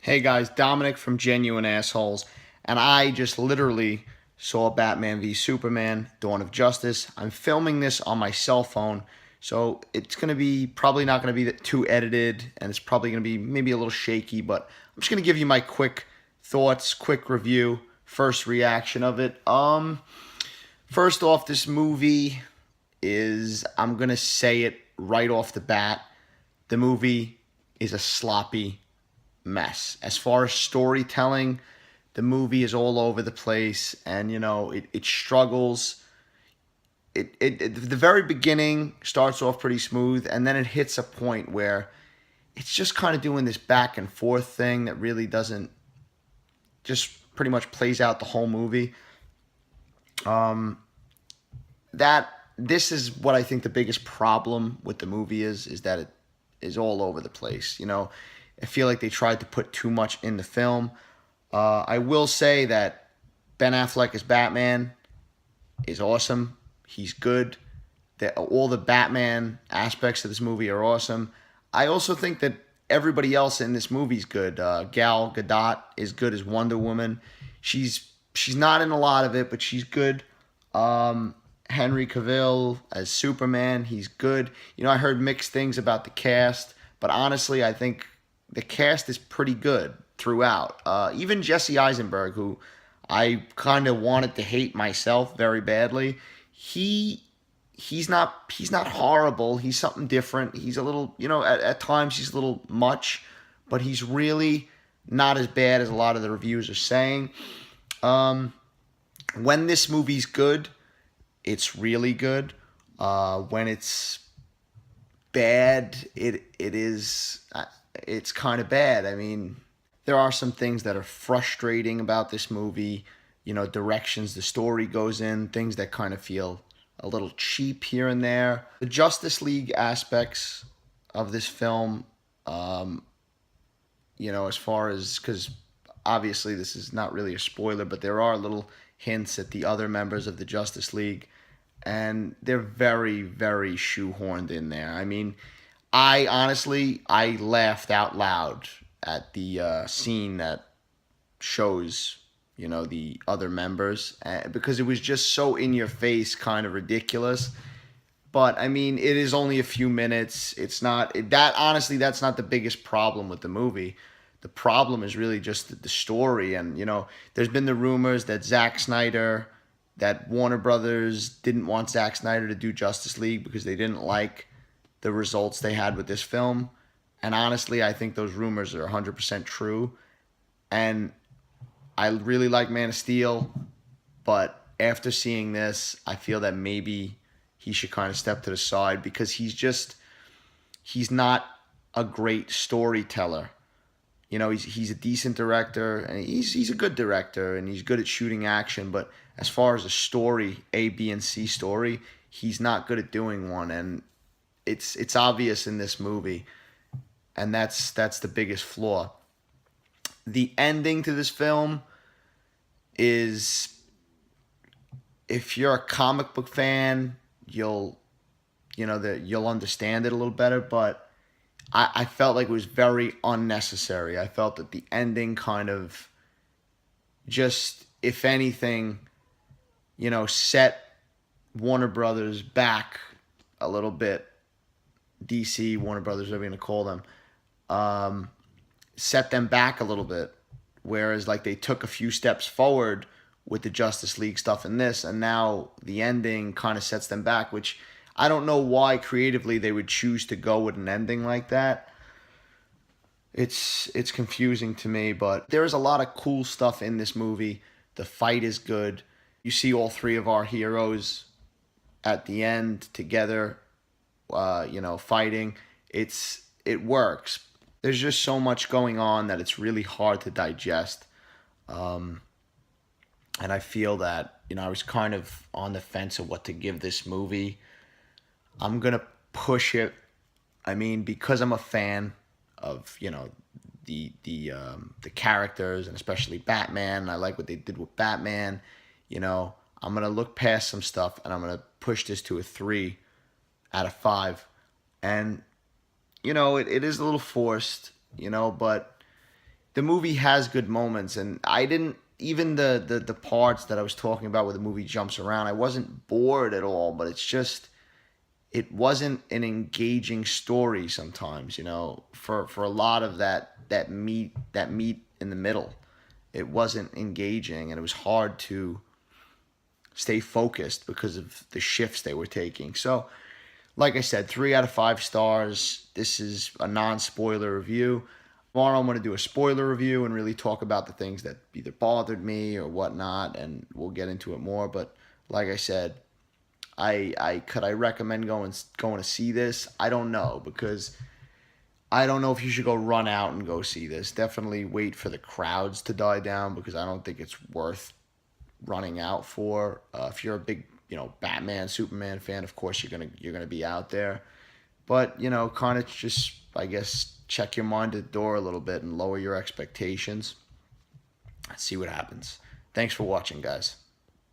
Hey guys, Dominic from Genuine Assholes, and I just literally saw Batman v Superman: Dawn of Justice. I'm filming this on my cell phone, so it's gonna be probably not gonna be too edited, and it's probably gonna be maybe a little shaky. But I'm just gonna give you my quick thoughts, quick review, first reaction of it. First off, this movie is, I'm gonna say it right off the bat, the movie is a sloppy mess. As far as storytelling, the movie is all over the place, and it struggles. The very beginning starts off pretty smooth, and then it hits a point where it's just kind of doing this back and forth thing that really doesn't, just pretty much plays out the whole movie. Um, that this is what I think the biggest problem with the movie is that it is all over the place. I feel like they tried to put too much in the film. I will say that Ben Affleck as Batman is awesome. He's good. All the Batman aspects of this movie are awesome. I also think that everybody else in this movie is good. Gal Gadot is good as Wonder Woman. She's not in a lot of it, but she's good. Henry Cavill as Superman, he's good. I heard mixed things about the cast, but honestly, I think the cast is pretty good throughout. Even Jesse Eisenberg, who I kind of wanted to hate myself very badly, he's not horrible. He's something different. He's a little, at times he's a little much, but he's really not as bad as a lot of the reviews are saying. When this movie's good, it's really good. When it's bad, it's kind of bad. I mean, there are some things that are frustrating about this movie. Directions the story goes in, things that kind of feel a little cheap here and there. The Justice League aspects of this film, as far as, because obviously this is not really a spoiler, but there are little hints at the other members of the Justice League, and they're very, very shoehorned in there. I mean, I laughed out loud at the scene that shows the other members, because it was just so in your face, kind of ridiculous. But I mean, it is only a few minutes. It's not that, honestly, that's not the biggest problem with the movie. The problem is really just the story, and there's been the rumors that Warner Brothers didn't want Zack Snyder to do Justice League because they didn't like the results they had with this film. And honestly, I think those rumors are 100% true. And I really like Man of Steel, but after seeing this, I feel that maybe he should kind of step to the side, because he's not a great storyteller. He's a decent director, and he's a good director, and he's good at shooting action, but as far as a story, A, B, and C story, he's not good at doing one, and it's obvious in this movie, and that's the biggest flaw. The ending to this film is, if you're a comic book fan, you'll understand it a little better, but I felt like it was very unnecessary. I felt that the ending kind of just, if anything, set Warner Brothers back a little bit. DC, Warner Brothers, whatever you're going to call them, set them back a little bit. Whereas, like, they took a few steps forward with the Justice League stuff in this, and now the ending kind of sets them back, which I don't know why creatively they would choose to go with an ending like that. It's confusing to me, but there is a lot of cool stuff in this movie. The fight is good. You see all three of our heroes at the end together, fighting. It works. There's just so much going on that it's really hard to digest. And I feel that, I was kind of on the fence of what to give this movie. I'm going to push it. I mean, because I'm a fan of, the characters, and especially Batman. I like what they did with Batman. I'm going to look past some stuff, and I'm going to push this to a 3 out of 5. And, it is a little forced, but the movie has good moments, and I didn't even the parts that I was talking about where the movie jumps around. I wasn't bored at all, but it's just it wasn't an engaging story sometimes. For a lot of that meat in the middle, it wasn't engaging, and it was hard to stay focused because of the shifts they were taking. So, like I said, 3 out of 5 stars. This is a non-spoiler review. Tomorrow I'm going to do a spoiler review and really talk about the things that either bothered me or whatnot, and we'll get into it more. But like I said, I recommend going to see this? I don't know, because I don't know if you should go run out and go see this. Definitely wait for the crowds to die down, because I don't think it's worth running out for. If you're a big, Batman, Superman fan, of course you're gonna be out there. But kind of just, I guess, check your mind at the door a little bit and lower your expectations. See what happens. Thanks for watching, guys.